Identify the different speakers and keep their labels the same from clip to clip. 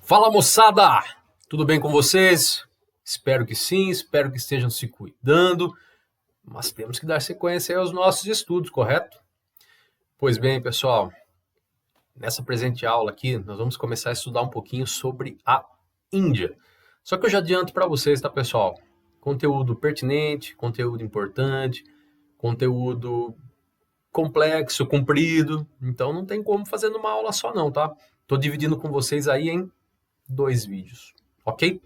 Speaker 1: Fala moçada, tudo bem com vocês? Espero que sim, espero que estejam se cuidando, mas temos que dar sequência aí aos nossos estudos, correto? Pois bem, pessoal, nessa presente aula aqui, nós vamos começar a estudar um pouquinho sobre a Índia. Só que eu já adianto para vocês, tá, pessoal? Conteúdo pertinente, conteúdo importante, conteúdo complexo, comprido, então não tem como fazer numa aula só não, tá? Tô dividindo com vocês aí em 2 vídeos, ok?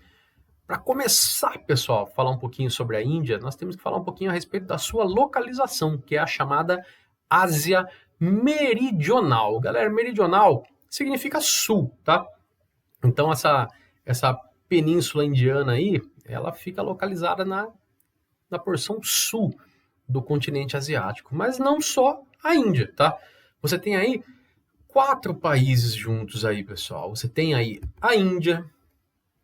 Speaker 1: Para começar, pessoal, falar um pouquinho sobre a Índia, nós temos que falar um pouquinho a respeito da sua localização, que é a chamada Ásia Meridional. Galera, meridional significa sul, tá? Então, essa península indiana aí, ela fica localizada na porção sul do continente asiático. Mas não só a Índia, tá? Você tem aí 4 países juntos aí, pessoal. Você tem aí a Índia,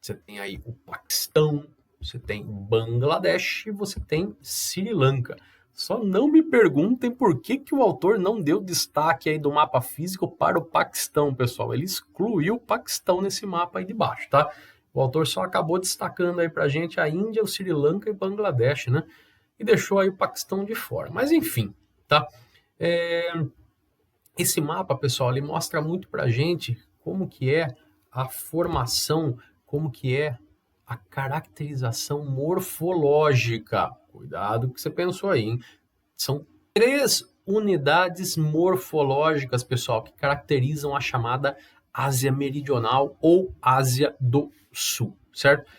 Speaker 1: você tem aí o Paquistão, você tem Bangladesh e você tem Sri Lanka. Só não me perguntem por que o autor não deu destaque aí do mapa físico para o Paquistão, pessoal. Ele excluiu o Paquistão nesse mapa aí de baixo, tá? O autor só acabou destacando aí pra gente a Índia, o Sri Lanka e Bangladesh, né? E deixou aí o Paquistão de fora. Mas enfim, tá? Esse mapa, pessoal, ele mostra muito pra gente como que é a formação, como que é a caracterização morfológica. Cuidado com o que você pensou aí, hein? São 3 unidades morfológicas, pessoal, que caracterizam a chamada Ásia Meridional ou Ásia do Sul, certo?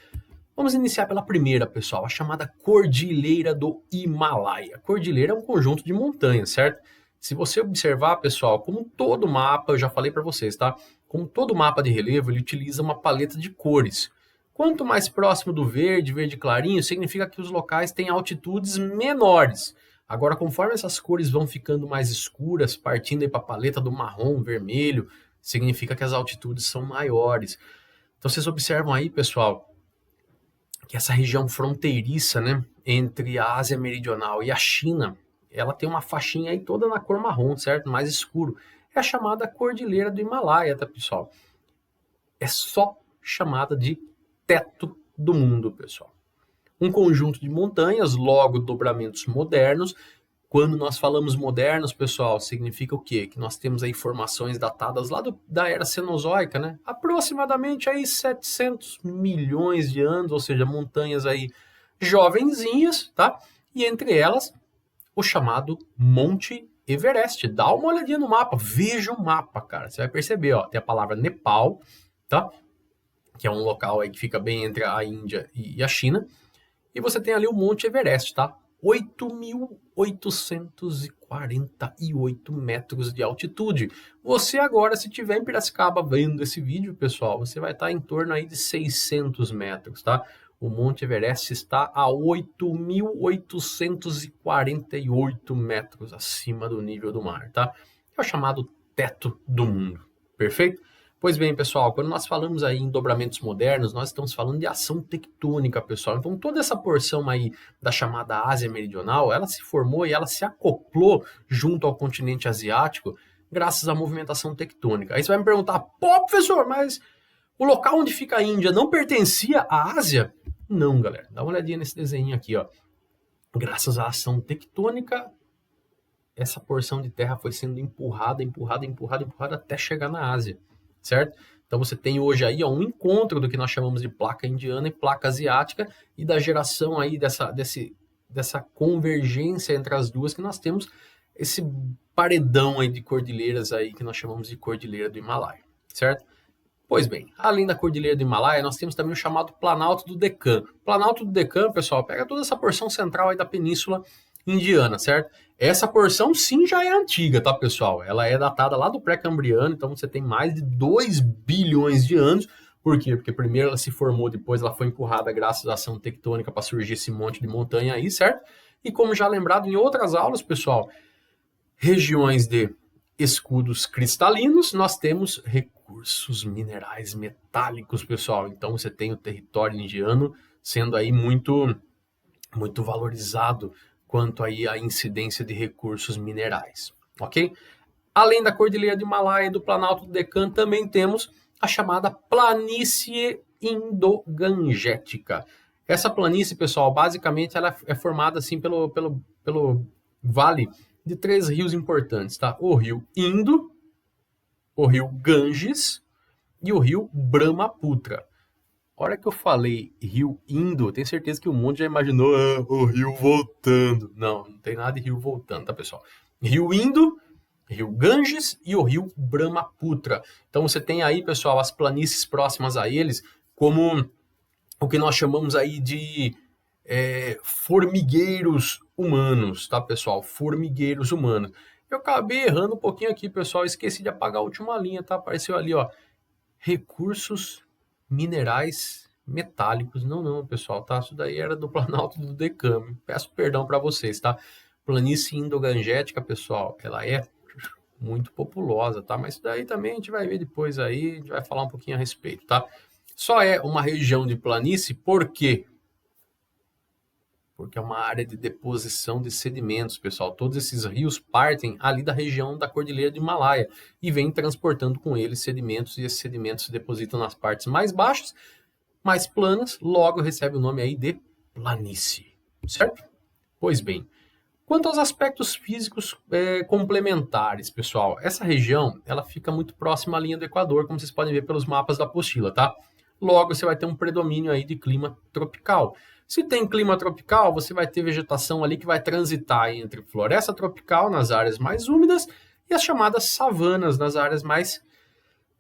Speaker 1: Vamos iniciar pela primeira, pessoal, a chamada Cordilheira do Himalaia. Cordilheira é um conjunto de montanhas, certo? Se você observar, pessoal, como todo mapa, eu já falei para vocês, tá? Como todo mapa de relevo, ele utiliza uma paleta de cores. Quanto mais próximo do verde, verde clarinho, significa que os locais têm altitudes menores. Agora, conforme essas cores vão ficando mais escuras, partindo aí para a paleta do marrom, vermelho, significa que as altitudes são maiores. Então, vocês observam aí, pessoal, que essa região fronteiriça, né, entre a Ásia Meridional e a China, ela tem uma faixinha aí toda na cor marrom, certo? Mais escuro. É a chamada Cordilheira do Himalaia, tá, pessoal? É só chamada de teto do mundo, pessoal. Um conjunto de montanhas, logo dobramentos modernos. Quando nós falamos modernos, pessoal, significa o quê? Que nós temos aí formações datadas lá da Era Cenozoica, né? Aproximadamente aí 700 milhões de anos, ou seja, montanhas aí jovenzinhas, tá? E entre elas, o chamado Monte Everest. Dá uma olhadinha no mapa, veja o mapa, cara. Você vai perceber, ó, tem a palavra Nepal, tá? Que é um local aí que fica bem entre a Índia e a China. E você tem ali o Monte Everest, tá? 8.848 metros de altitude. Você agora, se tiver em Piracicaba vendo esse vídeo, pessoal, você vai estar em torno aí de 600 metros, tá? O Monte Everest está a 8.848 metros acima do nível do mar, tá? É o chamado teto do mundo, perfeito? Pois bem, pessoal, quando nós falamos aí em dobramentos modernos, nós estamos falando de ação tectônica, pessoal. Então, toda essa porção aí da chamada Ásia Meridional, ela se formou e ela se acoplou junto ao continente asiático graças à movimentação tectônica. Aí você vai me perguntar, pô, professor, mas o local onde fica a Índia não pertencia à Ásia? Não, galera. Dá uma olhadinha nesse desenho aqui, ó. Graças à ação tectônica, essa porção de terra foi sendo empurrada até chegar na Ásia, certo? Então você tem hoje aí ó, um encontro do que nós chamamos de placa indiana e placa asiática e da geração aí dessa convergência entre as duas que nós temos esse paredão aí de cordilheiras aí que nós chamamos de Cordilheira do Himalaia, certo? Pois bem, além da Cordilheira do Himalaia, nós temos também o chamado Planalto do Deccan. O Planalto do Deccan, pessoal, pega toda essa porção central aí da Península Indiana, certo? Essa porção sim já é antiga, tá, pessoal? Ela é datada lá do pré-cambriano, então você tem mais de 2 bilhões de anos. Por quê? Porque primeiro ela se formou, depois ela foi empurrada graças à ação tectônica para surgir esse monte de montanha aí, certo? E como já lembrado em outras aulas, pessoal, regiões de escudos cristalinos, nós temos recursos minerais metálicos, pessoal. Então você tem o território indiano sendo aí muito valorizado quanto aí à incidência de recursos minerais, ok? Além da Cordilheira do Himalaia e do Planalto do Deccan, também temos a chamada planície indogangética. Essa planície, pessoal, basicamente ela é formada assim pelo vale de 3 rios importantes, tá? O rio Indo, o rio Ganges e o rio Brahmaputra. A hora que eu falei rio Indo, tenho certeza que um monte já imaginou o rio voltando. Não tem nada de rio voltando, tá, pessoal? Rio Indo, rio Ganges e o rio Brahmaputra. Então você tem aí, pessoal, as planícies próximas a eles, como o que nós chamamos aí de formigueiros humanos, tá, pessoal? Formigueiros humanos. Eu acabei errando um pouquinho aqui, pessoal. Esqueci de apagar a última linha, tá? Apareceu ali, ó. Recursos minerais metálicos. Não, pessoal, tá? Isso daí era do Planalto do Decame. Peço perdão para vocês, tá? Planície indogangética, pessoal, ela é muito populosa, tá? Mas isso daí também a gente vai ver depois aí, a gente vai falar um pouquinho a respeito, tá? Só é uma região de planície, por quê? Porque é uma área de deposição de sedimentos, pessoal. Todos esses rios partem ali da região da Cordilheira de Himalaia e vêm transportando com eles sedimentos, e esses sedimentos se depositam nas partes mais baixas, mais planas, logo recebe o nome aí de planície, certo? Pois bem, quanto aos aspectos físicos complementares, pessoal, essa região ela fica muito próxima à linha do Equador, como vocês podem ver pelos mapas da apostila, tá? Logo, você vai ter um predomínio aí de clima tropical. Se tem clima tropical, você vai ter vegetação ali que vai transitar entre floresta tropical nas áreas mais úmidas e as chamadas savanas nas áreas mais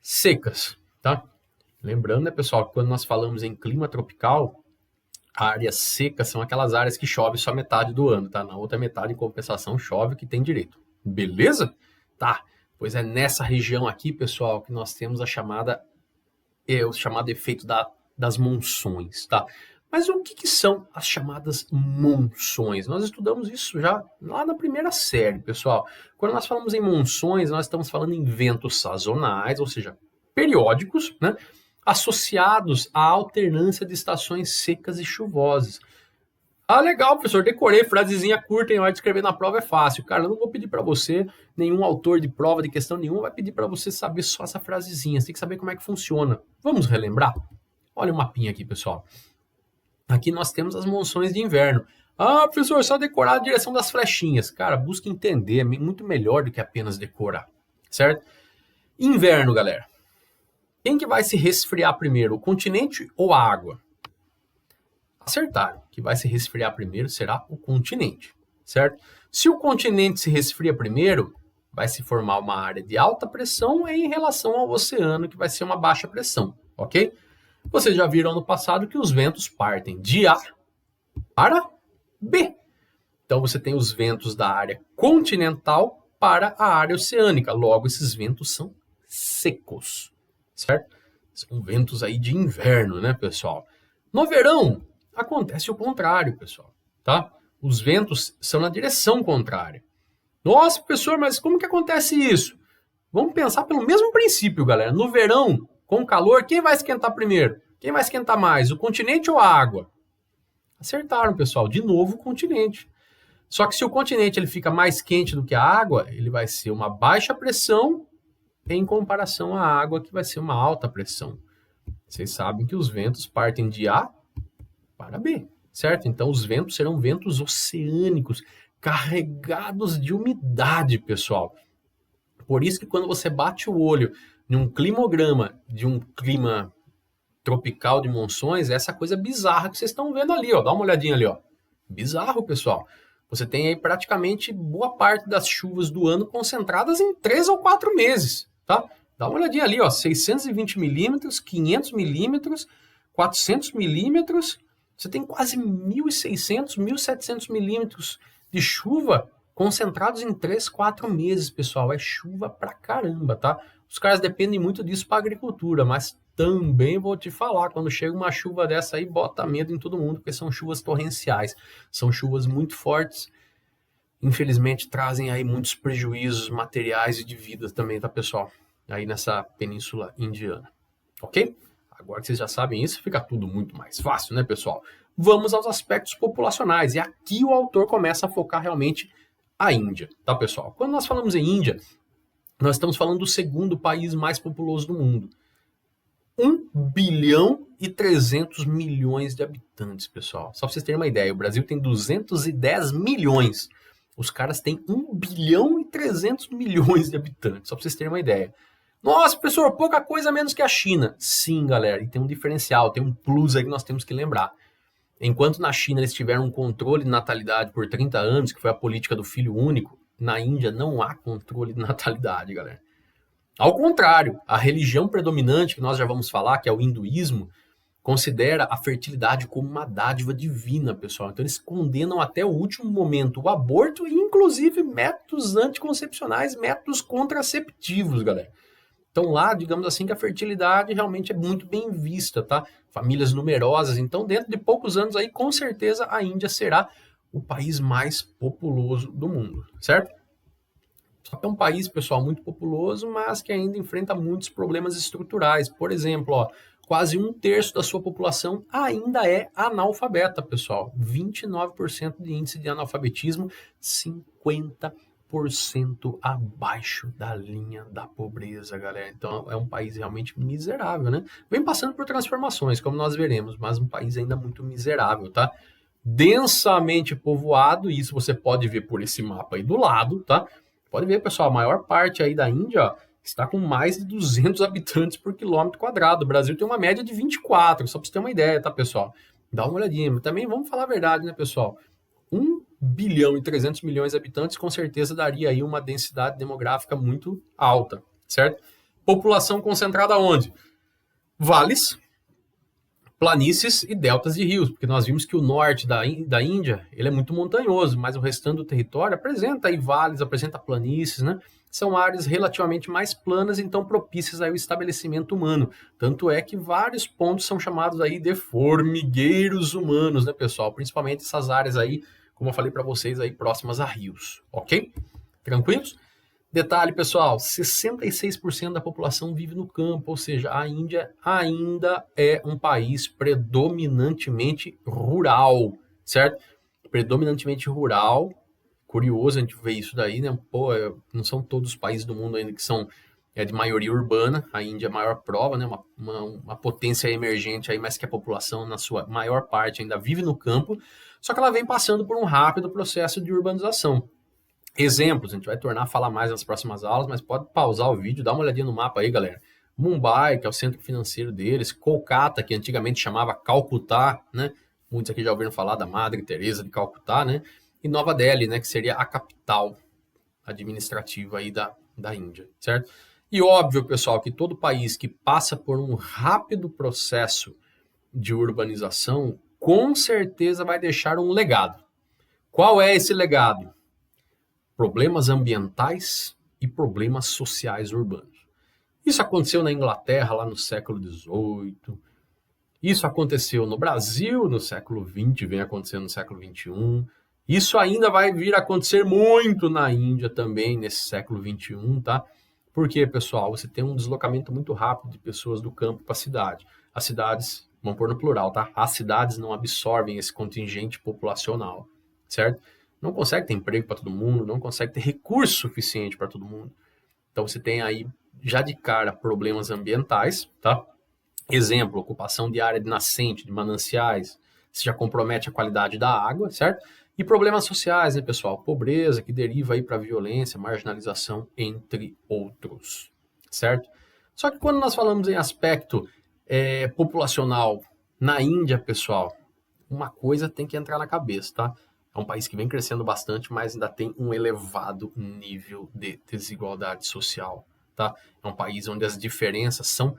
Speaker 1: secas, tá? Lembrando, né, pessoal, que quando nós falamos em clima tropical, áreas secas são aquelas áreas que chove só metade do ano, tá? Na outra metade, em compensação, chove o que tem direito. Beleza? Tá. Pois é nessa região aqui, pessoal, que nós temos o chamado efeito das monções, tá? Mas o que são as chamadas monções? Nós estudamos isso já lá na primeira série, pessoal. Quando nós falamos em monções, nós estamos falando em ventos sazonais, ou seja, periódicos, né? Associados à alternância de estações secas e chuvosas. Ah, legal, professor, decorei, frasezinha curta, e hora de escrever na prova é fácil. Cara, eu não vou pedir para você, nenhum autor de prova de questão nenhuma vai pedir para você saber só essa frasezinha. Você tem que saber como é que funciona. Vamos relembrar? Olha o mapinha aqui, pessoal. Aqui nós temos as monções de inverno. Ah, professor, só decorar a direção das flechinhas. Cara, busca entender, é muito melhor do que apenas decorar, certo? Inverno, galera. Quem que vai se resfriar primeiro, o continente ou a água? Acertaram, que vai se resfriar primeiro será o continente, certo? Se o continente se resfria primeiro, vai se formar uma área de alta pressão em relação ao oceano, que vai ser uma baixa pressão, ok? Vocês já viram no passado que os ventos partem de A para B. Então você tem os ventos da área continental para a área oceânica. Logo, esses ventos são secos, certo? São ventos aí de inverno, né, pessoal? No verão, acontece o contrário, pessoal, tá? Os ventos são na direção contrária. Nossa, professor, mas como que acontece isso? Vamos pensar pelo mesmo princípio, galera. No verão, com calor, quem vai esquentar primeiro? Quem vai esquentar mais, o continente ou a água? Acertaram, pessoal. De novo, o continente. Só que se o continente ele fica mais quente do que a água, ele vai ser uma baixa pressão em comparação à água, que vai ser uma alta pressão. Vocês sabem que os ventos partem de A para B, certo? Então, os ventos serão ventos oceânicos, carregados de umidade, pessoal. Por isso que quando você bate o olho em um climograma de um clima tropical de monções, é essa coisa bizarra que vocês estão vendo ali, ó. Dá uma olhadinha ali, ó. Bizarro, pessoal. Você tem aí praticamente boa parte das chuvas do ano concentradas em 3 ou 4 meses, tá? Dá uma olhadinha ali, ó. 620 milímetros, 500 milímetros, 400 milímetros. Você tem quase 1.600, 1.700 milímetros de chuva concentrados em 3, 4 meses, pessoal. É chuva pra caramba, tá? Os caras dependem muito disso para agricultura, mas também vou te falar, quando chega uma chuva dessa aí, bota medo em todo mundo, porque são chuvas torrenciais, são chuvas muito fortes, infelizmente trazem aí muitos prejuízos materiais e de vida também, tá, pessoal? Aí nessa península indiana, ok? Agora que vocês já sabem isso, fica tudo muito mais fácil, né, pessoal? Vamos aos aspectos populacionais, e aqui o autor começa a focar realmente a Índia, tá, pessoal? Quando nós falamos em Índia, nós estamos falando do segundo país mais populoso do mundo. 1,3 bilhão de habitantes, pessoal. Só para vocês terem uma ideia, o Brasil tem 210 milhões. Os caras têm 1,3 bilhão de habitantes, só para vocês terem uma ideia. Nossa, professor, pouca coisa menos que a China. Sim, galera, e tem um diferencial, tem um plus aí que nós temos que lembrar. Enquanto na China eles tiveram um controle de natalidade por 30 anos, que foi a política do filho único, na Índia não há controle de natalidade, galera. Ao contrário, a religião predominante, que nós já vamos falar, que é o hinduísmo, considera a fertilidade como uma dádiva divina, pessoal. Então eles condenam até o último momento o aborto e inclusive métodos anticoncepcionais, métodos contraceptivos, galera. Então lá, digamos assim, que a fertilidade realmente é muito bem vista, tá? Famílias numerosas. Então, dentro de poucos anos aí, com certeza, a Índia será o país mais populoso do mundo, certo? Só que é um país, pessoal, muito populoso, mas que ainda enfrenta muitos problemas estruturais. Por exemplo, ó, quase 1/3 da sua população ainda é analfabeta, pessoal. 29% de índice de analfabetismo, 50% abaixo da linha da pobreza, galera. Então é um país realmente miserável, né? Vem passando por transformações, como nós veremos, mas um país ainda muito miserável, tá? Densamente povoado, e isso você pode ver por esse mapa aí do lado, tá? Pode ver, pessoal, a maior parte aí da Índia, ó, está com mais de 200 habitantes por quilômetro quadrado. O Brasil tem uma média de 24, só para você ter uma ideia, tá, pessoal? Dá uma olhadinha. Mas também vamos falar a verdade, né, pessoal? 1,3 bilhão de habitantes com certeza daria aí uma densidade demográfica muito alta, certo? População concentrada onde? Vales, planícies e deltas de rios, porque nós vimos que o norte da Índia ele é muito montanhoso, mas o restante do território apresenta aí vales, apresenta planícies, né? São áreas relativamente mais planas, então propícias ao estabelecimento humano. Tanto é que vários pontos são chamados aí de formigueiros humanos, né, pessoal? Principalmente essas áreas aí, como eu falei para vocês, aí próximas a rios, ok? Tranquilos? Detalhe, pessoal, 66% da população vive no campo, ou seja, a Índia ainda é um país predominantemente rural, certo? Predominantemente rural. Curioso a gente ver isso daí, né? Pô, não são todos os países do mundo ainda que são de maioria urbana. A Índia é a maior prova, né? Uma potência emergente aí, mas que a população, na sua maior parte, ainda vive no campo. Só que ela vem passando por um rápido processo de urbanização. Exemplos, a gente vai tornar a falar mais nas próximas aulas, mas pode pausar o vídeo, dar uma olhadinha no mapa aí, galera. Mumbai, que é o centro financeiro deles, Kolkata, que antigamente chamava Calcutá, né? Muitos aqui já ouviram falar da Madre Teresa de Calcutá, né? E Nova Delhi, né? Que seria a capital administrativa aí da Índia, certo? E óbvio, pessoal, que todo país que passa por um rápido processo de urbanização, com certeza vai deixar um legado. Qual é esse legado? Problemas ambientais e problemas sociais urbanos. Isso aconteceu na Inglaterra lá no século XVIII, isso aconteceu no Brasil no século XX, vem acontecendo no século XXI, isso ainda vai vir a acontecer muito na Índia também nesse século XXI, tá? Porque, pessoal, você tem um deslocamento muito rápido de pessoas do campo para a cidade. As cidades, vamos pôr no plural, tá? As cidades não absorvem esse contingente populacional, certo? Não consegue ter emprego para todo mundo, não consegue ter recurso suficiente para todo mundo. Então você tem aí, já de cara, problemas ambientais, tá? Exemplo, ocupação de área de nascente, de mananciais, isso já compromete a qualidade da água, certo? E problemas sociais, né, pessoal? Pobreza, que deriva aí para violência, marginalização, entre outros, certo? Só que quando nós falamos em aspecto populacional na Índia, pessoal, uma coisa tem que entrar na cabeça, tá? É um país que vem crescendo bastante, mas ainda tem um elevado nível de desigualdade social, tá? É um país onde as diferenças são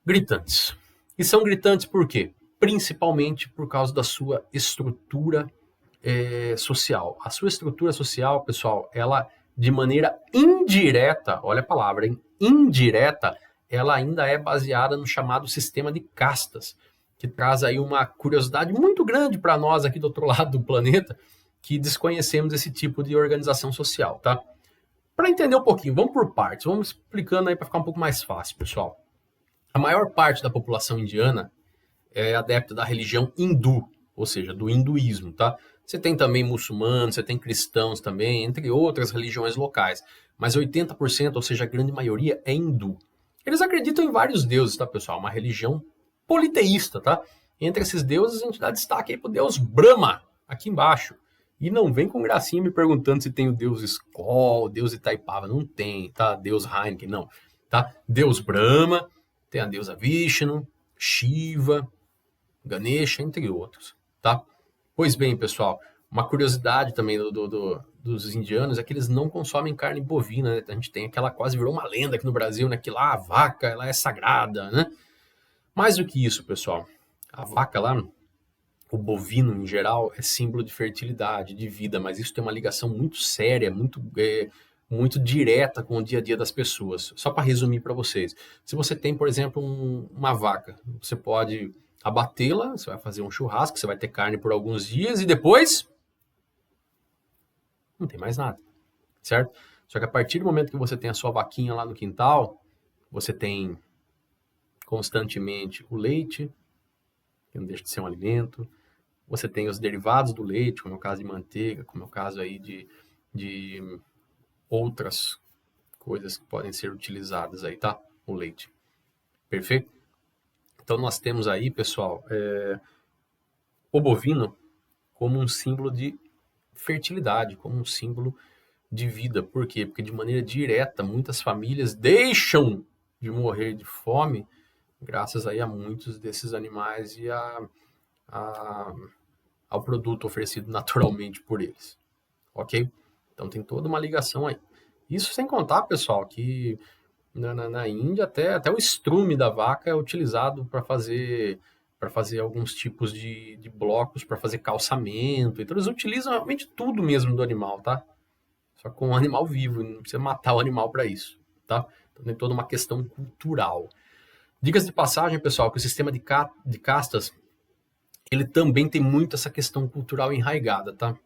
Speaker 1: gritantes. E são gritantes por quê? Principalmente por causa da sua estrutura social. A sua estrutura social, pessoal, ela de maneira indireta, olha a palavra, hein? Indireta, ela ainda é baseada no chamado sistema de castas, que traz aí uma curiosidade muito grande para nós aqui do outro lado do planeta, que desconhecemos esse tipo de organização social, tá? Para entender um pouquinho, vamos por partes, vamos explicando aí para ficar um pouco mais fácil, pessoal. A maior parte da população indiana é adepta da religião hindu, ou seja, do hinduísmo, tá? Você tem também muçulmanos, você tem cristãos também, entre outras religiões locais, mas 80%, ou seja, a grande maioria é hindu. Eles acreditam em vários deuses, tá, pessoal? Uma religião politeísta, tá? Entre esses deuses, a gente dá destaque aí pro deus Brahma, aqui embaixo. E não vem com gracinha me perguntando se tem o deus Skol, deus Itaipava. Não tem, tá? Deus Heineken, não. Tá? Deus Brahma, tem a deusa Vishnu, Shiva, Ganesha, entre outros, tá? Pois bem, pessoal, uma curiosidade também dos indianos é que eles não consomem carne bovina, né? A gente tem aquela, quase virou uma lenda aqui no Brasil, né? Que lá a vaca, ela é sagrada, né? Mais do que isso, pessoal, a vaca lá, o bovino em geral, é símbolo de fertilidade, de vida, mas isso tem uma ligação muito séria, muito direta com o dia a dia das pessoas. Só para resumir para vocês, se você tem, por exemplo, uma vaca, você pode abatê-la, você vai fazer um churrasco, você vai ter carne por alguns dias e depois não tem mais nada, certo? Só que a partir do momento que você tem a sua vaquinha lá no quintal, você tem constantemente o leite, que não deixa de ser um alimento, você tem os derivados do leite, como é o caso de manteiga, como é o caso aí de outras coisas que podem ser utilizadas aí, tá? O leite. Perfeito? Então nós temos aí, pessoal, o bovino como um símbolo de fertilidade, como um símbolo de vida. Por quê? Porque de maneira direta, muitas famílias deixam de morrer de fome graças aí a muitos desses animais e ao produto oferecido naturalmente por eles. Ok? Então tem toda uma ligação aí. Isso sem contar, pessoal, que na Índia até o estrume da vaca é utilizado para fazer alguns tipos de blocos, para fazer calçamento. Então eles utilizam realmente tudo mesmo do animal, tá? Só com um animal vivo, não precisa matar o animal para isso, tá? Então tem toda uma questão cultural. Dicas de passagem, pessoal, que o sistema de castas, ele também tem muito essa questão cultural enraizada, tá?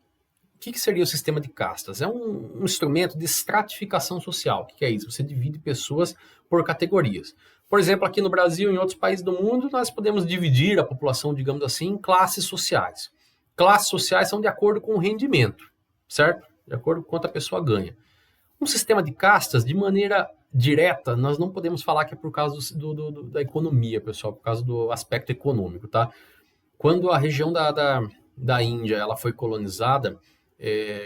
Speaker 1: O que seria o sistema de castas? É um instrumento de estratificação social. O que é isso? Você divide pessoas por categorias. Por exemplo, aqui no Brasil e em outros países do mundo, nós podemos dividir a população, digamos assim, em classes sociais. Classes sociais são de acordo com o rendimento, certo? De acordo com quanto a pessoa ganha. Um sistema de castas, de maneira direta, nós não podemos falar que é por causa da economia, pessoal, por causa do aspecto econômico, tá? Quando a região da Índia ela foi colonizada,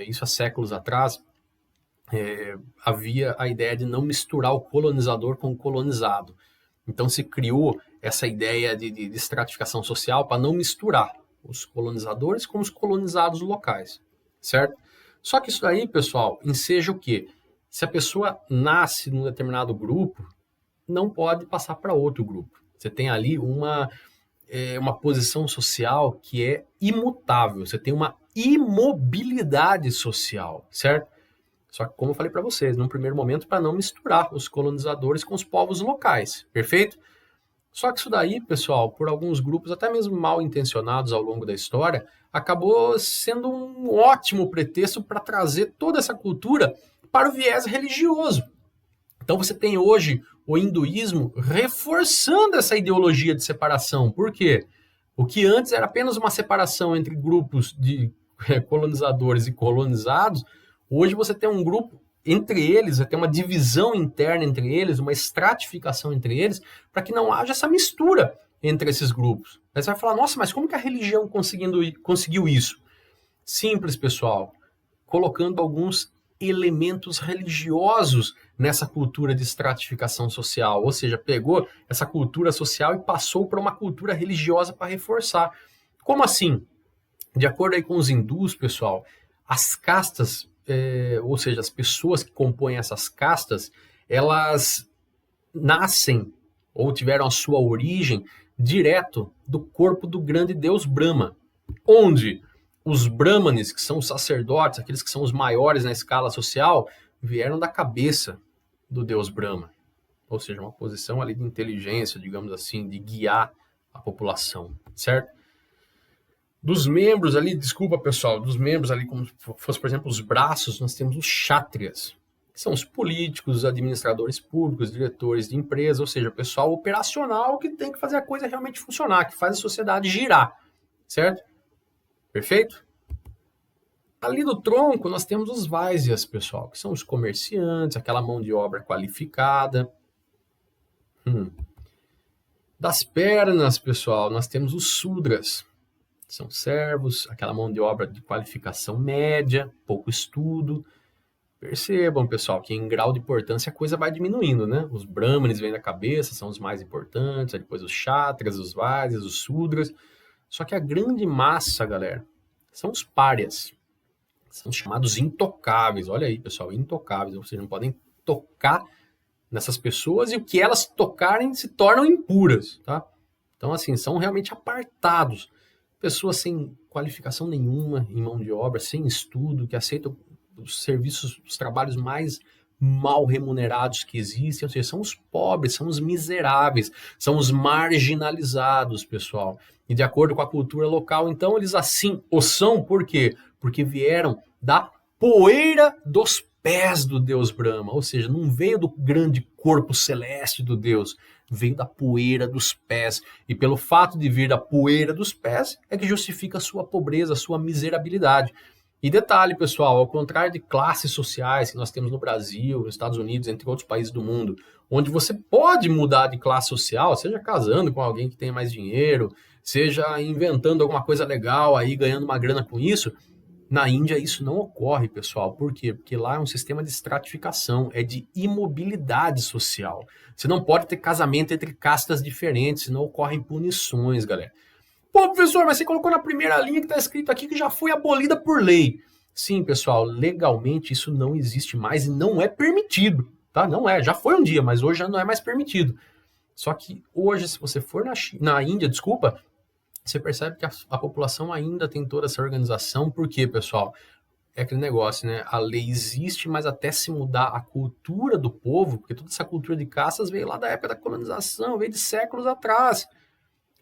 Speaker 1: isso há séculos atrás, havia a ideia de não misturar o colonizador com o colonizado. Então se criou essa ideia de estratificação social para não misturar os colonizadores com os colonizados locais, certo? Só que isso daí, pessoal, enseja o quê? Se a pessoa nasce num determinado grupo, não pode passar para outro grupo. Você tem ali uma posição social que é imutável. Você tem uma imobilidade social, certo? Só que, como eu falei para vocês, num primeiro momento, para não misturar os colonizadores com os povos locais, perfeito? Só que isso daí, pessoal, por alguns grupos, até mesmo mal intencionados ao longo da história, acabou sendo um ótimo pretexto para trazer toda essa cultura para o viés religioso. Então você tem hoje o hinduísmo reforçando essa ideologia de separação. Por quê? O que antes era apenas uma separação entre grupos de colonizadores e colonizados, hoje você tem um grupo entre eles, vai ter uma divisão interna entre eles, uma estratificação entre eles, para que não haja essa mistura entre esses grupos. Aí você vai falar, nossa, mas como que a religião conseguiu isso? Simples, pessoal, colocando alguns elementos religiosos nessa cultura de estratificação social, ou seja, pegou essa cultura social e passou para uma cultura religiosa para reforçar. Como assim? De acordo aí com os hindus, pessoal, as castas, ou seja, as pessoas que compõem essas castas, elas nascem ou tiveram a sua origem direto do corpo do grande deus Brahma, onde os brahmanes, que são os sacerdotes, aqueles que são os maiores na escala social, vieram da cabeça do deus Brahma. Ou seja, uma posição ali de inteligência, digamos assim, de guiar a população, certo? Dos membros ali, desculpa pessoal, dos membros ali, como fosse, por exemplo, os braços, nós temos os kshatriyas, que são os políticos, os administradores públicos, diretores de empresa, ou seja, o pessoal operacional que tem que fazer a coisa realmente funcionar, que faz a sociedade girar, certo? Perfeito? Ali do tronco nós temos os vaisyas, pessoal, que são os comerciantes, aquela mão de obra qualificada. Das pernas, pessoal, nós temos os Sudras. São servos, aquela mão de obra de qualificação média, pouco estudo. Percebam, pessoal, que em grau de importância a coisa vai diminuindo, né? Os Brahmanes vêm da cabeça, são os mais importantes, aí depois os Kshatras, os Vaisyas, os Sudras. Só que a grande massa, galera, são os párias. São chamados intocáveis. Olha aí, pessoal, intocáveis. Vocês não podem tocar nessas pessoas e o que elas tocarem se tornam impuras, tá? Então, assim, são realmente apartados. Pessoas sem qualificação nenhuma em mão de obra, sem estudo, que aceitam os serviços, os trabalhos mais mal remunerados que existem, ou seja, são os pobres, são os miseráveis, são os marginalizados, pessoal. E de acordo com a cultura local, então, eles assim o são, por quê? Porque vieram da poeira dos pés do Deus Brahma, ou seja, não veio do grande corpo celeste do Deus, veio da poeira dos pés. E pelo fato de vir da poeira dos pés, é que justifica a sua pobreza, a sua miserabilidade. E detalhe, pessoal, ao contrário de classes sociais que nós temos no Brasil, nos Estados Unidos, entre outros países do mundo, onde você pode mudar de classe social, seja casando com alguém que tem mais dinheiro, seja inventando alguma coisa legal aí, ganhando uma grana com isso, na Índia isso não ocorre, pessoal. Por quê? Porque lá é um sistema de estratificação, é de imobilidade social. Você não pode ter casamento entre castas diferentes, senão ocorrem punições, galera. Pô, professor, mas você colocou na primeira linha que está escrito aqui que já foi abolida por lei. Sim, pessoal, legalmente isso não existe mais e não é permitido, tá? Não é, já foi um dia, mas hoje já não é mais permitido. Só que hoje, se você for na Índia, desculpa, você percebe que a população ainda tem toda essa organização. Por quê, pessoal? É aquele negócio, né? A lei existe, mas até se mudar a cultura do povo, porque toda essa cultura de caças veio lá da época da colonização, veio de séculos atrás.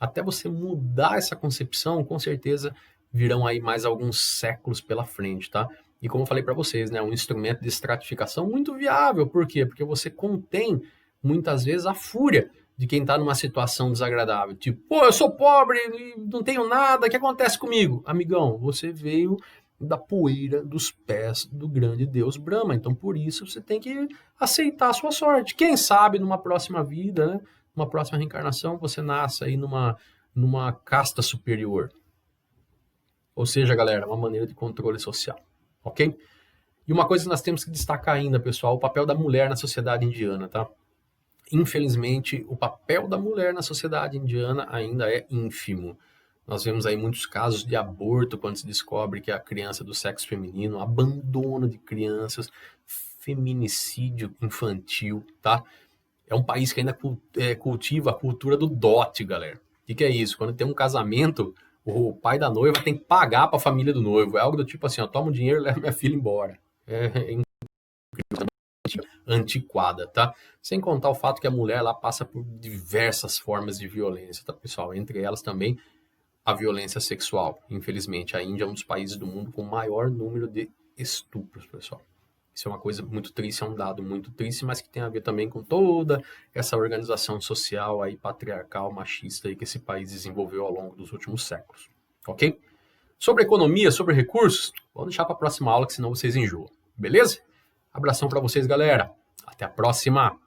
Speaker 1: Até você mudar essa concepção, com certeza virão aí mais alguns séculos pela frente, tá? E como eu falei para vocês, né? Um instrumento de estratificação muito viável. Por quê? Porque você contém, muitas vezes, a fúria de quem está numa situação desagradável. Tipo, pô, eu sou pobre, não tenho nada, o que acontece comigo? Amigão, você veio da poeira dos pés do grande Deus Brahma. Então, por isso, você tem que aceitar a sua sorte. Quem sabe, numa próxima vida, né? Numa próxima reencarnação, você nasce aí numa casta superior. Ou seja, galera, uma maneira de controle social. Ok? E uma coisa que nós temos que destacar ainda, pessoal, o papel da mulher na sociedade indiana, tá? Infelizmente, o papel da mulher na sociedade indiana ainda é ínfimo. Nós vemos aí muitos casos de aborto quando se descobre que a criança é do sexo feminino, abandono de crianças, feminicídio infantil, tá? É um país que ainda cultiva a cultura do dote, galera. O que é isso? Quando tem um casamento, o pai da noiva tem que pagar para a família do noivo. É algo do tipo assim, ó, toma o dinheiro e leva minha filha embora. É antiquada, tá? Sem contar o fato que a mulher lá passa por diversas formas de violência, tá, pessoal? Entre elas também a violência sexual. Infelizmente, a Índia é um dos países do mundo com o maior número de estupros, pessoal. Isso é uma coisa muito triste, é um dado muito triste, mas que tem a ver também com toda essa organização social aí, patriarcal, machista aí, que esse país desenvolveu ao longo dos últimos séculos, ok? Sobre economia, sobre recursos, vamos deixar para a próxima aula, que senão vocês enjoam, beleza? Abração para vocês, galera. Até a próxima!